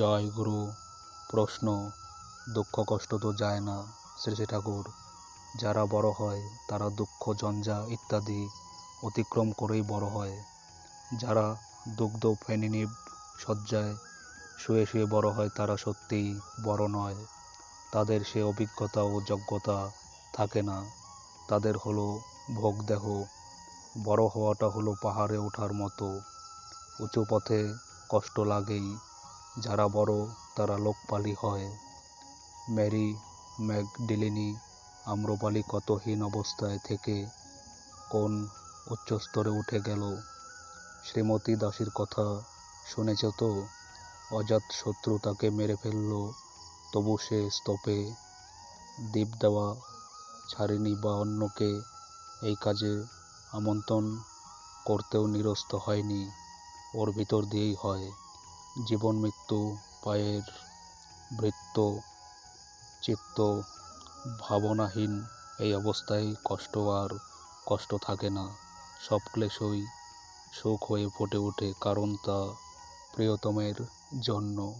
জয় গুরু। প্রশ্ন, দুঃখ কষ্ট তো যায় না। শ্রী শ্রী ঠাকুর। যারা বড় হয় তারা দুঃখ জঞ্জা ইত্যাদি অতিক্রম করেই বড় হয়। যারা দুগ্ধ ফেনিনিব শয্যায় শুয়ে শুয়ে বড় হয় তারা সত্যিই বড় নয়। তাদের সে অভিজ্ঞতা ও যোগ্যতা থাকে না। তাদের হলো ভোগদেহ। বড় হওয়াটা হলো পাহাড়ে ওঠার মতো, উঁচু পথে কষ্ট লাগেই। যারা বড় তারা লোকপালি হয়। মেরি ম্যাগডিলিনি আম্রপালি কত হীন অবস্থায় থেকে কোন উচ্চস্তরে উঠে গেল। শ্রীমতী দাসীর কথা শুনেছ তো? অজাত শত্রু তাকে মেরে ফেলল, তবু সে স্তূপে দীপ দেওয়া ছাড়েনি বা অন্যকে এই কাজে আমন্ত্রণ করতেও নিরস্ত হয়নি। ওর ভিতর দিয়েই হয়। জীবন মৃত্যু পায়ের বৃত্ত, চিত্ত ভাবনাহীন এই অবস্থায় কষ্ট আর কষ্ট থাকে না। সব ক্লেশই সুখ হয়ে ফুটে ওঠে, কারণ তা প্রিয়তমের জন্য।